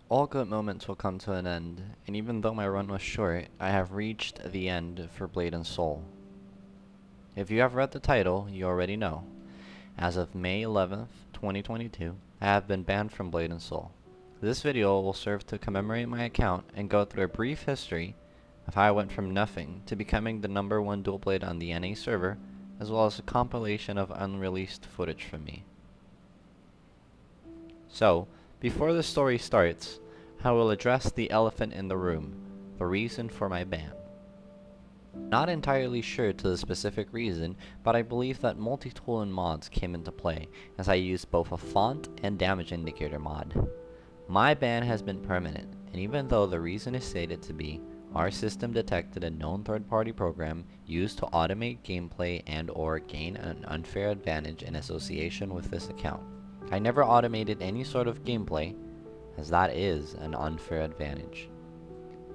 All good moments will come to an end, and even though my run was short, I have reached the end for Blade and Soul. If you have read the title, you already know. As of May 11th, 2022, I have been banned from Blade and Soul. This video will serve to commemorate my account and go through a brief history of how I went from nothing to becoming the #1 dual blade on the NA server, as well as a compilation of unreleased footage from me. So, before the story starts, I will address the elephant in the room, the reason for my ban. Not entirely sure to the specific reason, but I believe that multi-tool and mods came into play, as I used both a font and damage indicator mod. My ban has been permanent, and even though the reason is stated to be, our system detected a known third-party program used to automate gameplay and or gain an unfair advantage in association with this account. I never automated any sort of gameplay, as that is an unfair advantage.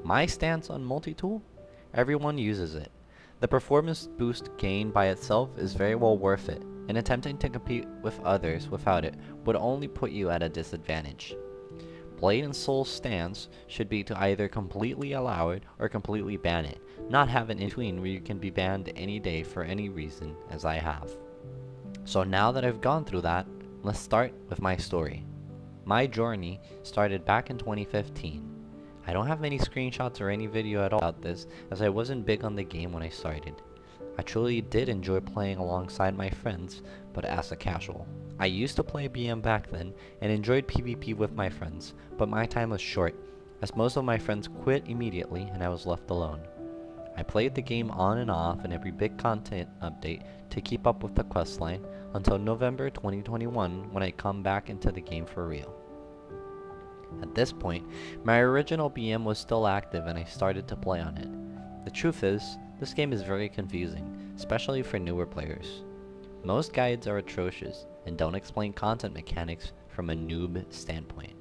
My stance on multi-tool? Everyone uses it. The performance boost gained by itself is very well worth it, and attempting to compete with others without it would only put you at a disadvantage. Blade and Soul's stance should be to either completely allow it or completely ban it, not have an in-between where you can be banned any day for any reason, as I have. So now that I've gone through that, let's start with my story. My journey started back in 2015. I don't have many screenshots or any video at all about this, as I wasn't big on the game when I started. I truly did enjoy playing alongside my friends, but as a casual. I used to play BM back then, and enjoyed PvP with my friends, but my time was short, as most of my friends quit immediately and I was left alone. I played the game on and off in every big content update to keep up with the questline, until November 2021 when I come back into the game for real. At this point, my original BM was still active and I started to play on it. The truth is, this game is very confusing, especially for newer players. Most guides are atrocious and don't explain content mechanics from a noob standpoint.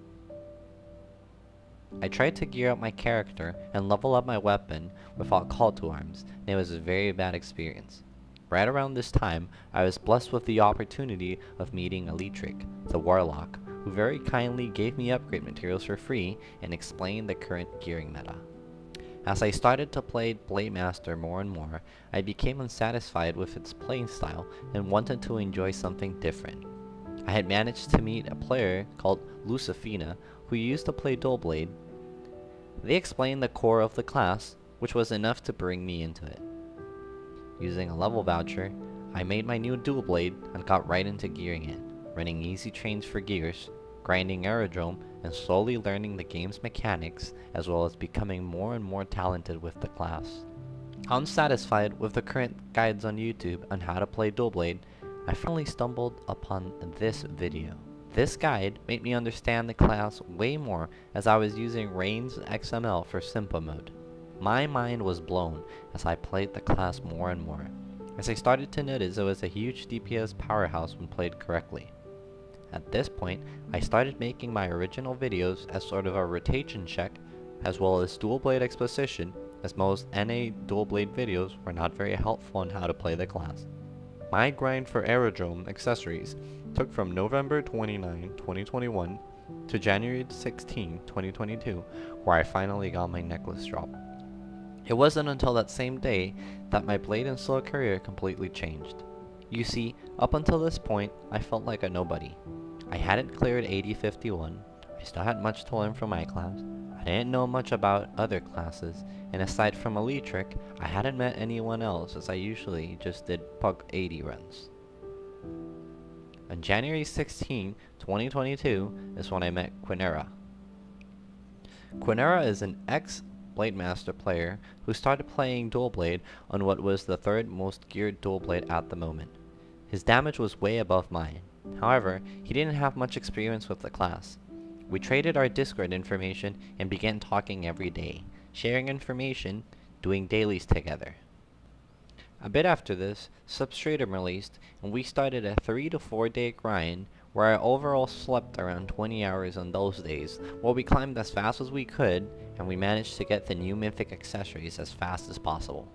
I tried to gear up my character and level up my weapon without call to arms, and it was a very bad experience. Right around this time, I was blessed with the opportunity of meeting Elitric, the Warlock, who very kindly gave me upgrade materials for free and explained the current gearing meta. As I started to play Blade Master more and more, I became unsatisfied with its playing style and wanted to enjoy something different. I had managed to meet a player called Lucifina who used to play Dual Blade. They explained the core of the class, which was enough to bring me into it. Using a level voucher, I made my new Dual Blade and got right into gearing it, running easy trains for gears, grinding aerodrome, and slowly learning the game's mechanics, as well as becoming more and more talented with the class. Unsatisfied with the current guides on YouTube on how to play Dual Blade, I finally stumbled upon this video. This guide made me understand the class way more, as I was using Rain's XML for Simpa mode. My mind was blown as I played the class more and more, as I started to notice it was a huge DPS powerhouse when played correctly. At this point, I started making my original videos as sort of a rotation check, as well as dual blade exposition, as most NA dual blade videos were not very helpful on how to play the class. My grind for aerodrome accessories took from November 29, 2021 to January 16, 2022, where I finally got my necklace drop. It wasn't until that same day that my Blade and Soul career completely changed. You see, up until this point, I felt like a nobody. I hadn't cleared 8051, I still had much to learn from my class, I didn't know much about other classes, and aside from Elitric, I hadn't met anyone else, as I usually just did Pug 80 runs. On January 16, 2022 is when I met Quinera. Quinera is an ex-Blade Master player who started playing Dual Blade on what was the third most geared Dual Blade at the moment. His damage was way above mine. However, he didn't have much experience with the class. We traded our Discord information and began talking every day, sharing information, doing dailies together. A bit after this, Substratum released, and we started a 3 to 4 day grind where I overall slept around 20 hours on those days, while we climbed as fast as we could, and we managed to get the new mythic accessories as fast as possible.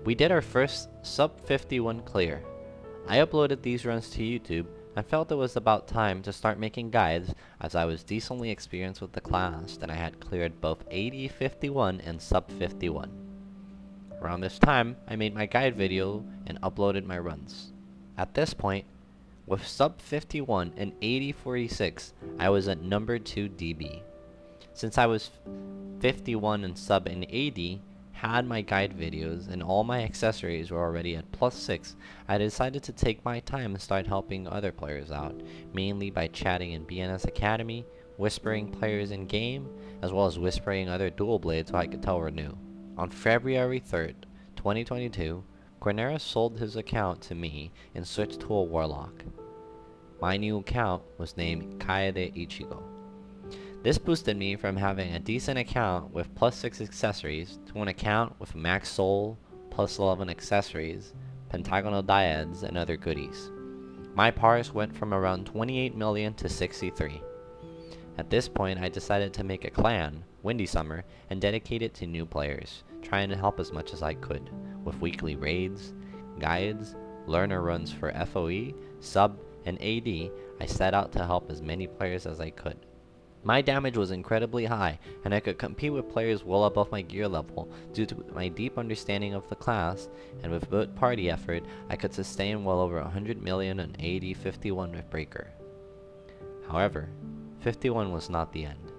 We did our first sub 51 clear. I uploaded these runs to YouTube, I felt it was about time to start making guides, as I was decently experienced with the class and I had cleared both AD 51 and sub 51. Around this time, I made my guide video and uploaded my runs. At this point, with sub 51 and AD 46, I was at number 2 DB. Since I was 51 and sub in AD, had my guide videos, and all my accessories were already at +6, I decided to take my time and start helping other players out, mainly by chatting in BNS Academy, whispering players in game, as well as whispering other dual blades so I could tell we're new. On February 3rd, 2022, Quinera sold his account to me and switched to a Warlock. My new account was named Kaede Ichigo. This boosted me from having a decent account with +6 accessories to an account with max soul, +11 accessories, pentagonal dyads, and other goodies. My pars went from around 28 million to 63. At this point, I decided to make a clan, Windy Summer, and dedicate it to new players, trying to help as much as I could, with weekly raids, guides, learner runs for FOE, sub, and AD. I set out to help as many players as I could. My damage was incredibly high, and I could compete with players well above my gear level due to my deep understanding of the class, and with good party effort, I could sustain well over 100 million on AD 51 with Breaker. However, 51 was not the end.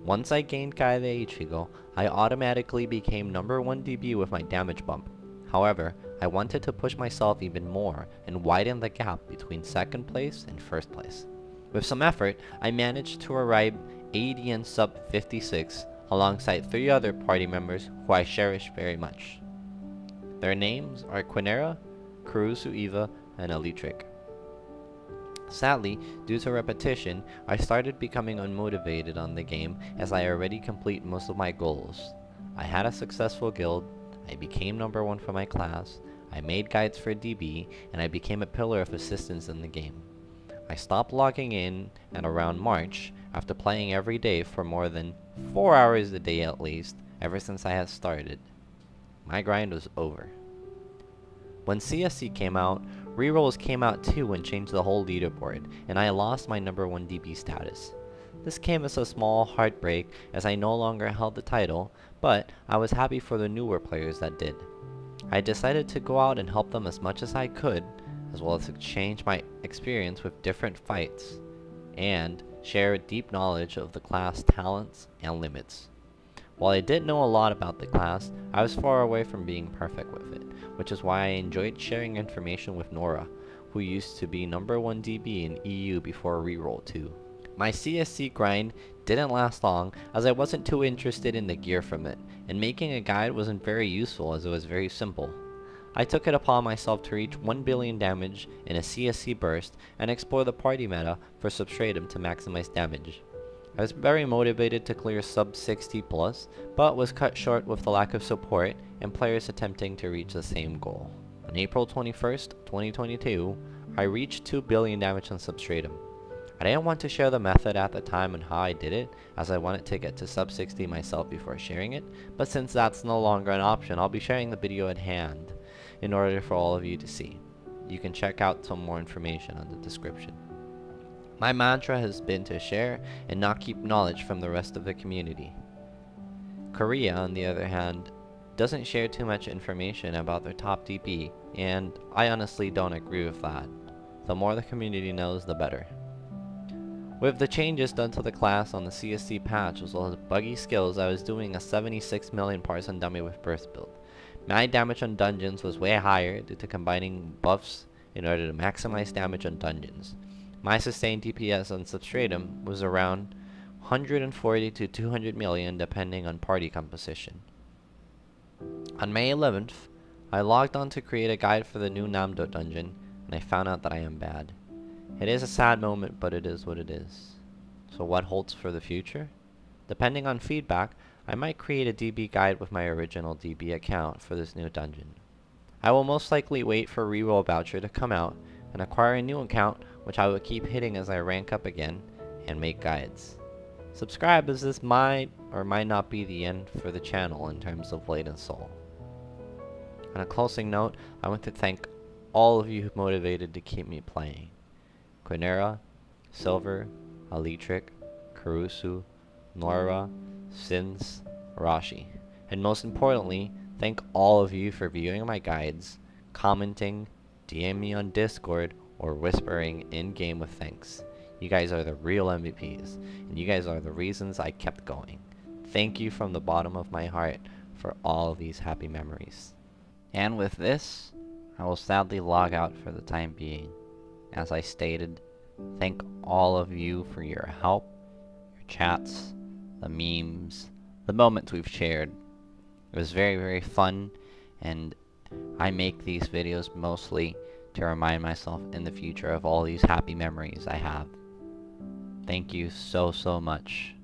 Once I gained Kaede Ichigo, I automatically became number 1 DB with my damage bump. However, I wanted to push myself even more and widen the gap between 2nd place and 1st place. With some effort, I managed to arrive AD and sub 56 alongside 3 other party members who I cherish very much. Their names are Quinera, Kurusu Eva, and Elitric. Sadly, due to repetition, I started becoming unmotivated on the game as I already complete most of my goals. I had a successful guild, I became number 1 for my class, I made guides for DB, and I became a pillar of assistance in the game. I stopped logging in at around March, after playing every day for more than 4 hours a day at least, ever since I had started. My grind was over. When CSC came out, rerolls came out too and changed the whole leaderboard, and I lost my number 1 DB status. This came as a small heartbreak as I no longer held the title, but I was happy for the newer players that did. I decided to go out and help them as much as I could, as well as exchange my experience with different fights, and share deep knowledge of the class talents and limits. While I didn't know a lot about the class, I was far away from being perfect with it, which is why I enjoyed sharing information with Nora, who used to be number 1 DB in EU before reroll too. My CSC grind didn't last long as I wasn't too interested in the gear from it, and making a guide wasn't very useful as it was very simple. I took it upon myself to reach 1 billion damage in a CSC burst and explore the party meta for substratum to maximize damage. I was very motivated to clear sub 60 plus, but was cut short with the lack of support and players attempting to reach the same goal. On April 21st, 2022, I reached 2 billion damage on substratum. I didn't want to share the method at the time and how I did it, as I wanted to get to sub 60 myself before sharing it, but since that's no longer an option, I'll be sharing the video at hand in order for all of you to see. You can check out some more information on the description. My mantra has been to share and not keep knowledge from the rest of the community. Korea, on the other hand, doesn't share too much information about their top DP, and I honestly don't agree with that. The more the community knows, the better. With the changes done to the class on the CSC patch as well as buggy skills, I was doing a 76 million parts on dummy with burst build. My damage on dungeons was way higher due to combining buffs in order to maximize damage on dungeons. My sustained DPS on substratum was around 140 to 200 million depending on party composition. On May 11th, I logged on to create a guide for the new Namdo dungeon, and I found out that I am bad. It is a sad moment, but it is what it is. So what holds for the future? Depending on feedback, I might create a DB guide with my original DB account for this new dungeon. I will most likely wait for reroll voucher to come out and acquire a new account, which I will keep hitting as I rank up again and make guides. Subscribe, as this might or might not be the end for the channel in terms of Blade and Soul. On a closing note, I want to thank all of you who motivated to keep me playing. Quinera, Silver, Alitric, Karusu, Nora, Sins, Rashi. And most importantly, thank all of you for viewing my guides, commenting, DM me on Discord, or whispering in-game with thanks. You guys are the real MVPs, and you guys are the reasons I kept going. Thank you from the bottom of my heart for all of these happy memories. And with this, I will sadly log out for the time being. As I stated, thank all of you for your help, your chats, the memes, the moments we've shared. It was very, very fun, and I make these videos mostly to remind myself in the future of all these happy memories I have. Thank you so, so much.